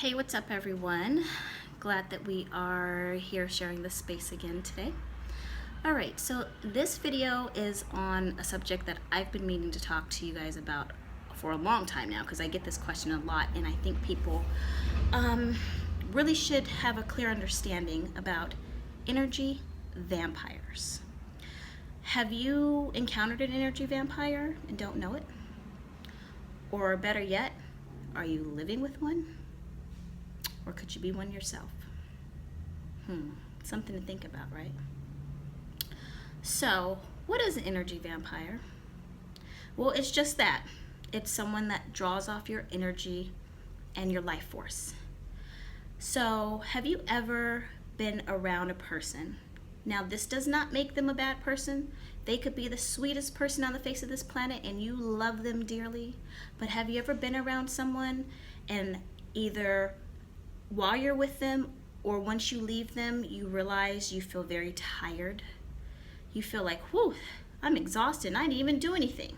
Hey, what's up, everyone? Glad that we are here sharing this space again today. All right, so this video is on a subject that I've been meaning to talk to you guys about for a long time now because I get this question a lot, and I think people really should have a clear understanding about energy vampires. Have you encountered an energy vampire and don't know it? Or better yet, are you living with one? Or could you be one yourself? Something to think about, right? So, what is an energy vampire? Well, it's just that. It's someone that draws off your energy and your life force. So, have you ever been around a person? Now, this does not make them a bad person. They could be the sweetest person on the face of this planet and you love them dearly. But have you ever been around someone and either while you're with them or once you leave them, you realize you feel very tired? You feel like, whew, I'm exhausted and I didn't even do anything.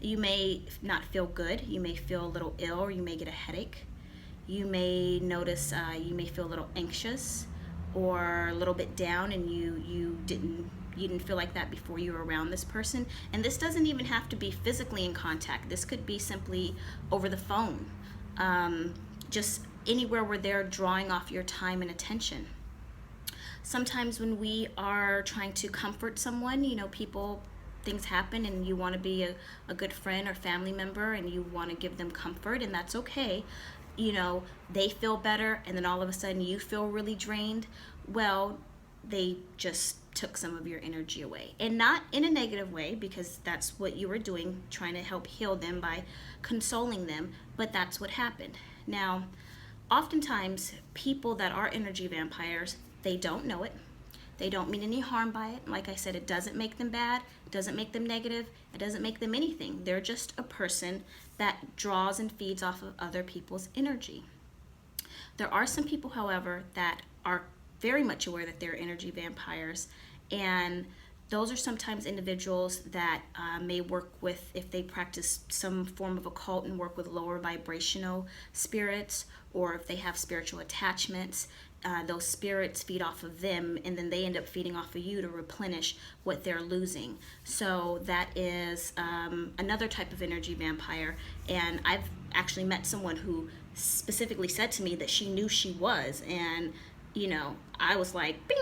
You may not feel good. You may feel a little ill, or you may get a headache. You may notice you may feel a little anxious or a little bit down, and you didn't feel like that before you were around this person. And this doesn't even have to be physically in contact. This could be simply over the phone. Just anywhere where they're drawing off your time and attention. Sometimes when we are trying to comfort someone, things happen and you want to be a good friend or family member and you want to give them comfort, and that's okay. They feel better and then all of a sudden you feel really drained. Well, they just took some of your energy away, and not in a negative way, because that's what you were doing, trying to help heal them by consoling them, but that's what happened. Now, oftentimes people that are energy vampires, they don't know it. They don't mean any harm by it. Like I said, it doesn't make them bad, it doesn't make them negative, it doesn't make them anything. They're just a person that draws and feeds off of other people's energy. There are some people, however, that are very much aware that they're energy vampires, and those are sometimes individuals that may work with, if they practice some form of occult and work with lower vibrational spirits, or if they have spiritual attachments, those spirits feed off of them, and then they end up feeding off of you to replenish what they're losing. So that is another type of energy vampire, and I've actually met someone who specifically said to me that she knew she was, and I was like, bing,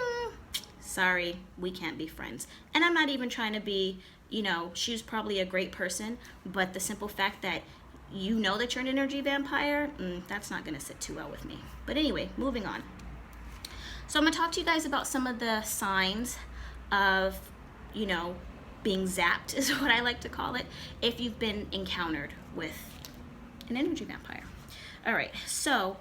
sorry, we can't be friends. And I'm not even trying to be, she was probably a great person, but the simple fact that you know that you're an energy vampire, that's not going to sit too well with me. But anyway, moving on. So I'm going to talk to you guys about some of the signs of, being zapped, is what I like to call it, if you've been encountered with an energy vampire. All right, so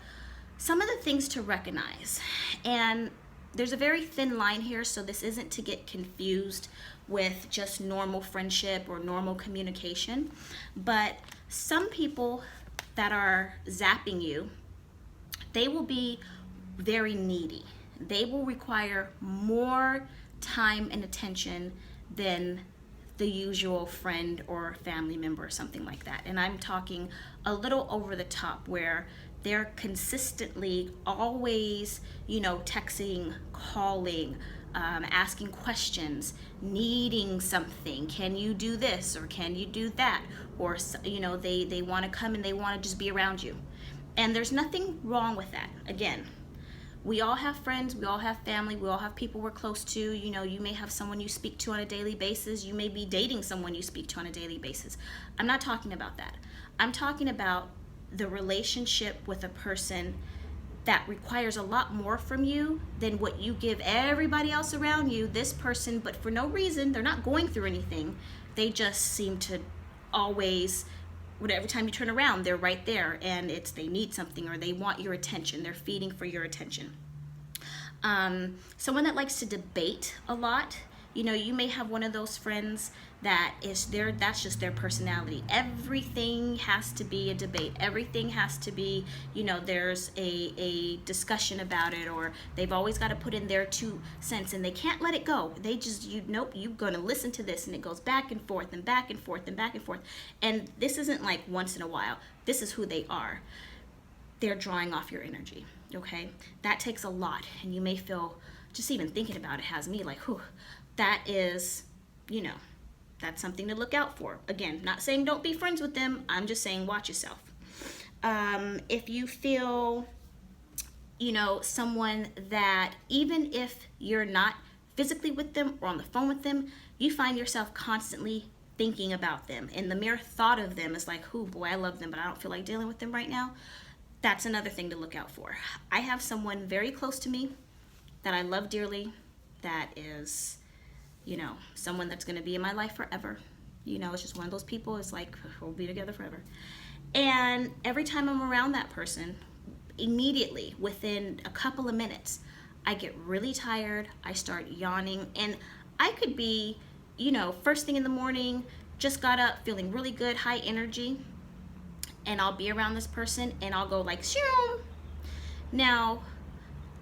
some of the things to recognize, and there's a very thin line here, so this isn't to get confused with just normal friendship or normal communication, but some people that are zapping you, they will be very needy. They will require more time and attention than the usual friend or family member or something like that. And I'm talking a little over the top, where they're consistently always, texting, calling, asking questions, needing something. Can you do this or can you do that? Or, they want to come and they want to just be around you. And there's nothing wrong with that. Again, we all have friends, we all have family, we all have people we're close to. You may have someone you speak to on a daily basis. You may be dating someone you speak to on a daily basis. I'm not talking about that. I'm talking about the relationship with a person that requires a lot more from you than what you give everybody else around you. This person, but for no reason, they're not going through anything. They just seem to always, every time you turn around, they're right there, and they need something, or they want your attention. They're feeding for your attention. Someone that likes to debate a lot. You may have one of those friends that's just their personality. Everything has to be a debate. Everything has to be, there's a discussion about it, or they've always got to put in their 2 cents and they can't let it go. They just, nope, you're going to listen to this, and it goes back and forth and back and forth and back and forth. And this isn't like once in a while. This is who they are. they're drawing off your energy, okay? That takes a lot, and you may feel, just even thinking about it has me like, whew, that is, you know, that's something to look out for. Again, not saying don't be friends with them, I'm just saying watch yourself. If you feel, you know, someone that even if you're not physically with them or on the phone with them, you find yourself constantly thinking about them, and the mere thought of them is like, oh boy, I love them, but I don't feel like dealing with them right now. That's another thing to look out for. I have someone very close to me that I love dearly, that is, you know, someone that's going to be in my life forever. You know, it's just one of those people, it's like, we'll be together forever. And every time I'm around that person, immediately within a couple of minutes, I get really tired, I start yawning, and I could be, you know, first thing in the morning, just got up feeling really good, high energy, and I'll be around this person and I'll go like, shoom. Now,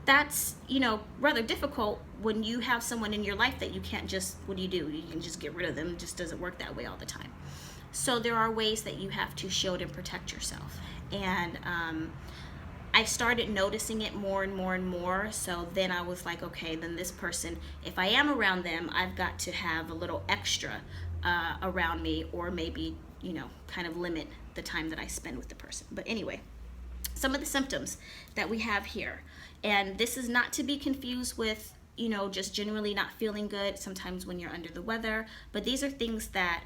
that's, you know, rather difficult when you have someone in your life that you can't just, what do? You can just get rid of them. It just doesn't work that way all the time. So there are ways that you have to shield and protect yourself. And I started noticing it more and more and more. So then I was like, okay, then this person, if I am around them, I've got to have a little extra around me, or maybe, you know, kind of limit the time that I spend with the person. But anyway, some of the symptoms that we have here, and this is not to be confused with, you know, just generally not feeling good sometimes when you're under the weather, but these are things that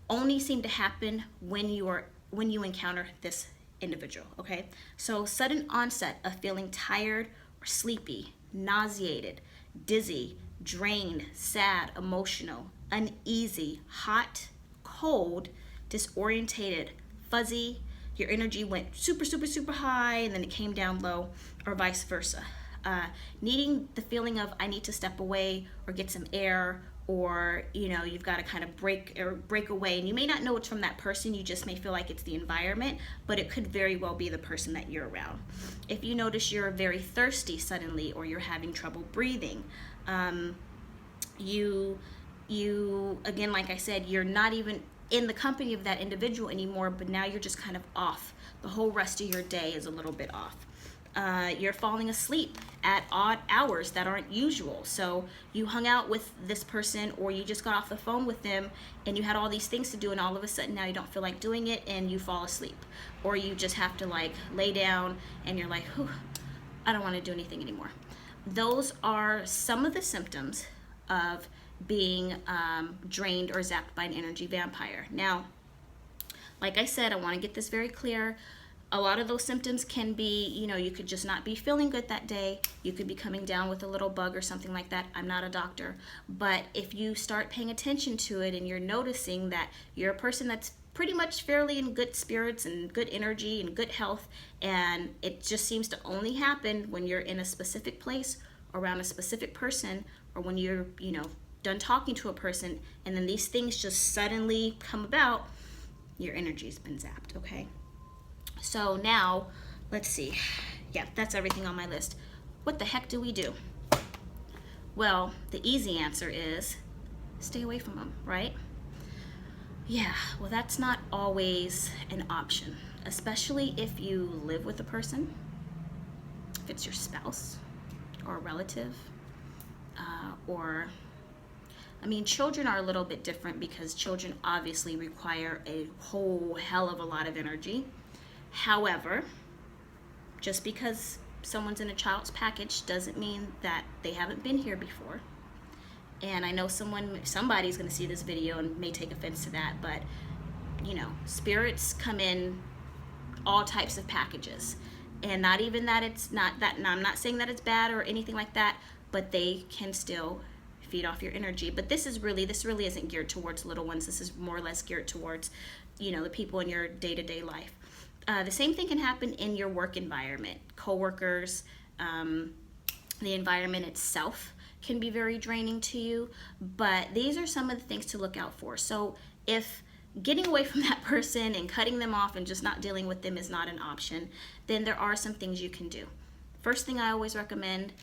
only seem to happen when you encounter this individual, okay? So sudden onset of feeling tired or sleepy, nauseated, dizzy, drained, sad, emotional, uneasy, hot, cold, disorientated, fuzzy, your energy went super, super, super high and then it came down low, or vice versa. Needing the feeling of I need to step away or get some air, or, you know, you've got to kind of break away, and you may not know it's from that person, you just may feel like it's the environment, but it could very well be the person that you're around. If you notice you're very thirsty suddenly, or you're having trouble breathing, you again, like I said, you're not even in the company of that individual anymore, but now you're just kind of off. The whole rest of your day is a little bit off. You're falling asleep at odd hours that aren't usual. So you hung out with this person, or you just got off the phone with them and you had all these things to do, and all of a sudden now you don't feel like doing it and you fall asleep. Or you just have to like lay down and you're like, whew, I don't want to do anything anymore. Those are some of the symptoms of being drained or zapped by an energy vampire. Now, like I said, I want to get this very clear. A lot of those symptoms can be, you know, you could just not be feeling good that day. You could be coming down with a little bug or something like that. I'm not a doctor. But if you start paying attention to it and you're noticing that you're a person that's pretty much fairly in good spirits and good energy and good health, and it just seems to only happen when you're in a specific place, around a specific person, or when you're, you know, done talking to a person, and then these things just suddenly come about, your energy's been zapped, okay? So now, let's see. Yeah, that's everything on my list. What the heck do we do? Well, the easy answer is stay away from them, right? Yeah, well, that's not always an option, especially if you live with a person, if it's your spouse or a relative, or, I mean, children are a little bit different because children obviously require a whole hell of a lot of energy. However, just because someone's in a child's package doesn't mean that they haven't been here before. And I know somebody's going to see this video and may take offense to that, but, you know, spirits come in all types of packages. And not even that it's not that, and I'm not saying that it's bad or anything like that, but they can still feed off your energy. But this really isn't geared towards little ones. This is more or less geared towards, you know, the people in your day-to-day life. The same thing can happen in your work environment. Coworkers, the environment itself can be very draining to you, but these are some of the things to look out for. So if getting away from that person and cutting them off and just not dealing with them is not an option, then there are some things you can do. First thing I always recommend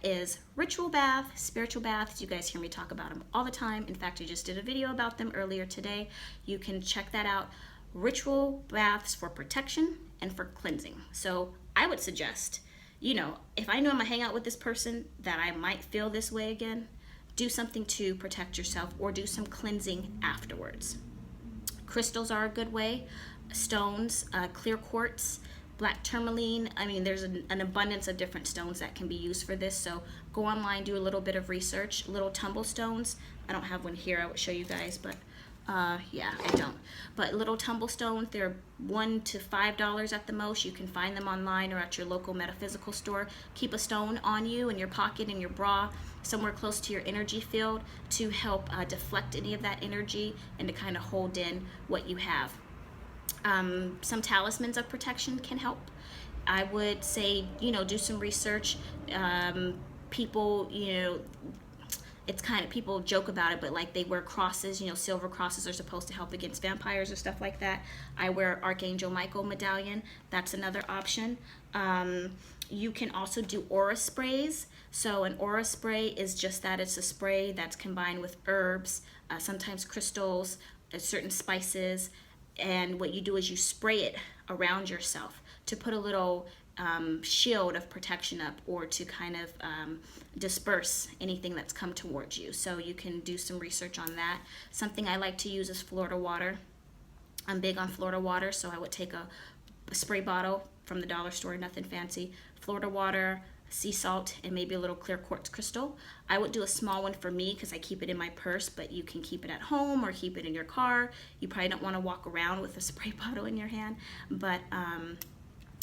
is ritual bath, spiritual baths. You guys hear me talk about them all the time. In fact, I just did a video about them earlier today. You can check that out. ritual baths for protection and for cleansing. So I would suggest, if I know I'm gonna hang out with this person that I might feel this way again, do something to protect yourself or do some cleansing afterwards. Crystals are a good way. Stones, clear quartz, black tourmaline. I mean, there's an abundance of different stones that can be used for this. So go online, do a little bit of research. Little tumble stones. I don't have one here. I would show you guys, but yeah, I don't. But little tumble stones, they're $1 to $5 at the most. You can find them online or at your local metaphysical store. Keep a stone on you in your pocket, in your bra, somewhere close to your energy field to help deflect any of that energy and to kind of hold in what you have. Some talismans of protection can help. I would say, do some research. People, it's kind of, people joke about it, but like they wear crosses, silver crosses are supposed to help against vampires or stuff like that. I wear Archangel Michael medallion. That's another option. You can also do aura sprays. So an aura spray is just that. It's a spray that's combined with herbs, sometimes crystals, certain spices. And what you do is you spray it around yourself to put a little shield of protection up, or to kind of disperse anything that's come towards you. So you can do some research on that. Something I like to use is Florida water. I'm big on Florida water, so I would take a spray bottle from the dollar store, nothing fancy, Florida water, sea salt, and maybe a little clear quartz crystal. I would do a small one for me because I keep it in my purse, but you can keep it at home or keep it in your car. You probably don't want to walk around with a spray bottle in your hand, but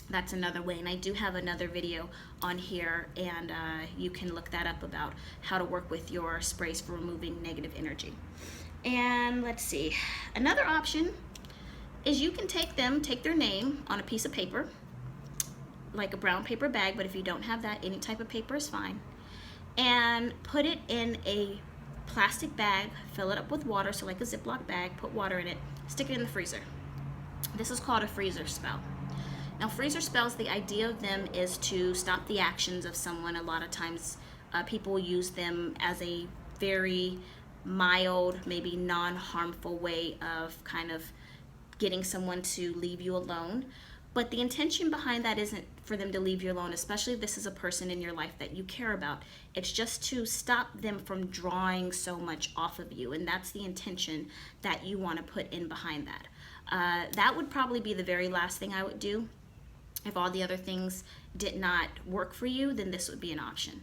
that's another way. And I do have another video on here, and you can look that up about how to work with your sprays for removing negative energy. And let's see, another option is you can take their name on a piece of paper, like a brown paper bag, but if you don't have that, any type of paper is fine, and put it in a plastic bag, fill it up with water, so like a Ziploc bag, put water in it, stick it in the freezer. This is called a freezer spell. Now, freezer spells, the idea of them is to stop the actions of someone. A lot of times people use them as a very mild, maybe non-harmful way of kind of getting someone to leave you alone. But the intention behind that isn't for them to leave you alone, especially if this is a person in your life that you care about. It's just to stop them from drawing so much off of you, and that's the intention that you want to put in behind that. That would probably be the very last thing I would do. If all the other things did not work for you, then this would be an option.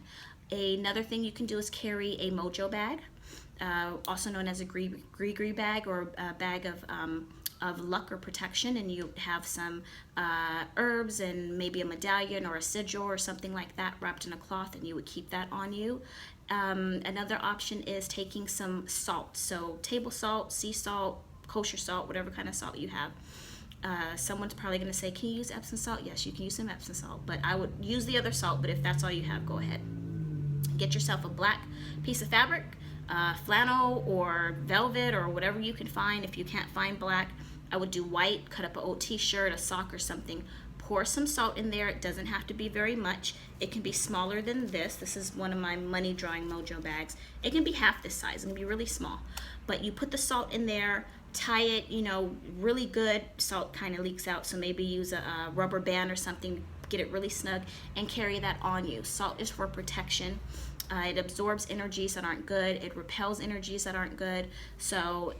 Another thing you can do is carry a mojo bag, also known as a gree bag, or a bag of luck or protection, and you have some herbs and maybe a medallion or a sigil or something like that wrapped in a cloth, and you would keep that on you. Another option is taking some salt, so table salt, sea salt, kosher salt, whatever kind of salt you have. Someone's probably going to say, can you use Epsom salt? Yes, you can use some Epsom salt, but I would use the other salt, but if that's all you have, go ahead. Get yourself a black piece of fabric, flannel or velvet or whatever you can find. If you can't find black, I would do white, cut up an old t-shirt, a sock or something. Pour some salt in there. It doesn't have to be very much. It can be smaller than this. This is one of my money drawing mojo bags. It can be half this size. It can be really small. But you put the salt in there, tie it, really good. Salt kind of leaks out, so maybe use a rubber band or something, get it really snug, and carry that on you. Salt is for protection. It absorbs energies that aren't good. It repels energies that aren't good. So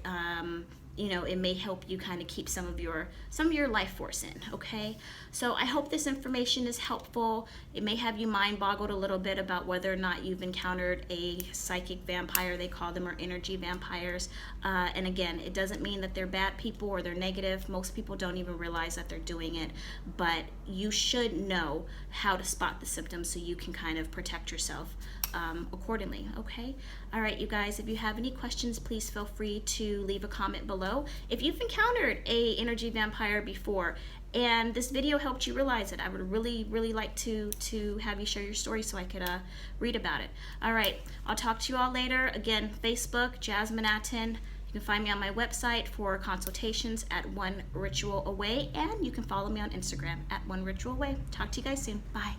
it may help you kind of keep some of your life force in, okay? So I hope this information is helpful. It may have you mind boggled a little bit about whether or not you've encountered a psychic vampire, they call them, or energy vampires. And again, it doesn't mean that they're bad people or they're negative. Most people don't even realize that they're doing it, but you should know how to spot the symptoms so you can kind of protect yourself accordingly, okay? All right, you guys, if you have any questions, please feel free to leave a comment below. If you've encountered a energy vampire before and this video helped you realize it, I would really, really like to have you share your story so I could read about it. All right, I'll talk to you all later. Again, Facebook, Jasmine Atten. You can find me on my website for consultations at One Ritual Away, and you can follow me on Instagram at One Ritual Away. Talk to you guys soon. Bye.